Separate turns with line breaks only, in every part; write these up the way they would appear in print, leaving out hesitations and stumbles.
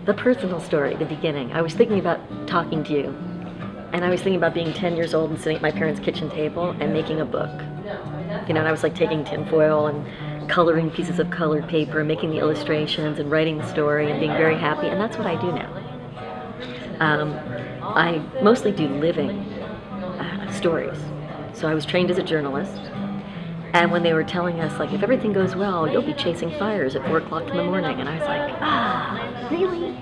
the personal story, the beginning. I was thinking about talking to you, and I was thinking about being 10 years old and sitting at my parents' kitchen table and making a book. You know, and I was like taking tinfoil and coloring pieces of colored paper, making the illustrations and writing the story and being very happy, and that's what I do now. I mostly do living stories. So I was trained as a journalist, and when they were telling us, like, if everything goes well, you'll be chasing fires at 4 o'clock in the morning, and I was like, really?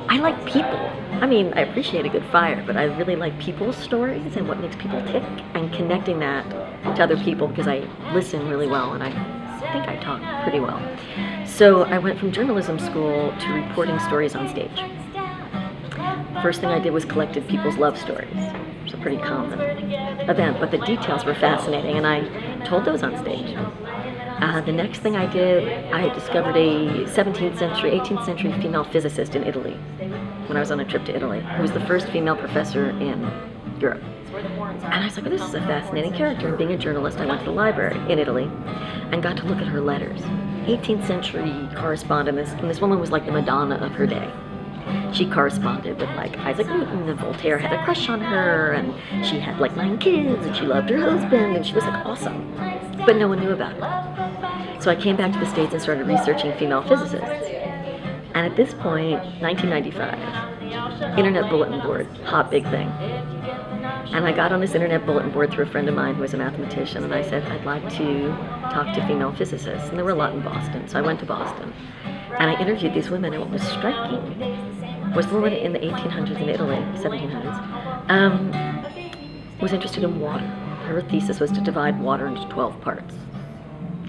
I like people. I mean, I appreciate a good fire, but I really like people's stories and what makes people tick, and connecting that to other people, because I listen really well, and I think I talk pretty well. So I went from journalism school to reporting stories on stage. First thing I did was collected people's love stories. It's a pretty common event, but the details were fascinating, and I told those on stage. The next thing I did, I discovered a 17th century, 18th century female physicist in Italy when I was on a trip to Italy, who was the first female professor in Europe. And I was like, oh, this is a fascinating character. And being a journalist, I went to the library in Italy and got to look at her letters. 18th century correspondence, and this woman was like the Madonna of her day. She corresponded with like Isaac Newton, and Voltaire had a crush on her, and she had like 9 kids, and she loved her husband, and she was like awesome. But no one knew about it. So I came back to the States and started researching female physicists. And at this point, 1995, internet bulletin board, hot big thing. And I got on this internet bulletin board through a friend of mine who was a mathematician, and I said, I'd like to talk to female physicists. And there were a lot in Boston, so I went to Boston. And I interviewed these women, and what was striking was the woman in the 1800s in Italy, 1700s, was interested in water. Her thesis was to divide water into 12 parts.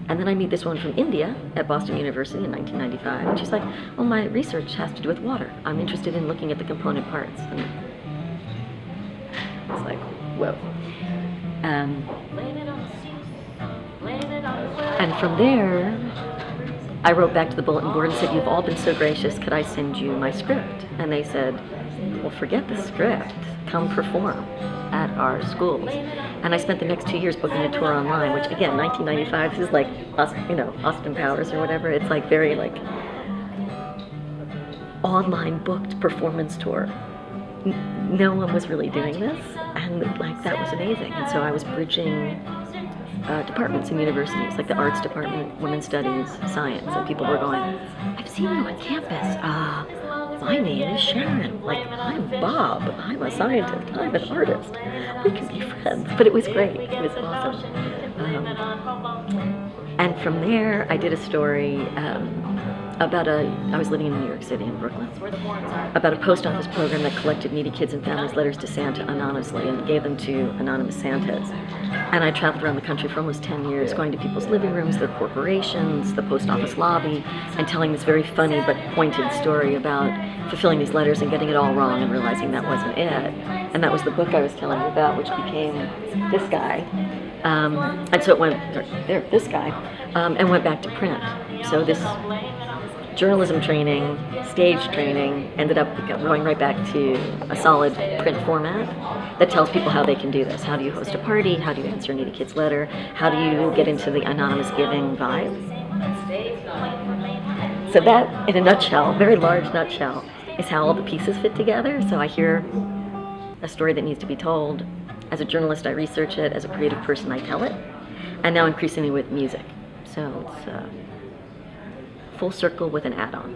And then I meet this woman from India at Boston University in 1995, and she's like, well, my research has to do with water. I'm interested in looking at the component parts. And it's like, whoa. And from there, I wrote back to the bulletin board and said, you've all been so gracious, could I send you my script? And they said, well, forget the script, come perform at our schools. And I spent the next 2 years booking a tour online, which again, 1995, this is like, you know, Austin Powers or whatever. It's like very like online booked performance tour. No one was really doing this, and like that was amazing. And so I was bridging departments in universities, like the arts department, women's studies, science, and people were going, I've seen you on campus. My name is Sharon. Like, I'm Bob. I'm a scientist. I'm an artist. We can be friends. But it was great. It was awesome. And from there, I did a story about I was living in New York City in Brooklyn, about a post office program that collected needy kids and families' letters to Santa anonymously and gave them to anonymous Santas. And I traveled around the country for almost 10 years, going to people's living rooms, their corporations, the post office lobby, and telling this very funny but pointed story about fulfilling these letters and getting it all wrong and realizing that wasn't it. And that was the book I was telling you about, which became this guy. And so it went, this guy, and went back to print. So this journalism training, stage training, ended up going right back to a solid print format that tells people how they can do this. How do you host a party? How do you answer a needy kid's letter? How do you get into the anonymous giving vibe? So that, in a nutshell, very large nutshell, is how all the pieces fit together. So I hear a story that needs to be told. As a journalist, I research it. As a creative person, I tell it. And now increasingly with music. So it's full circle with an add-on.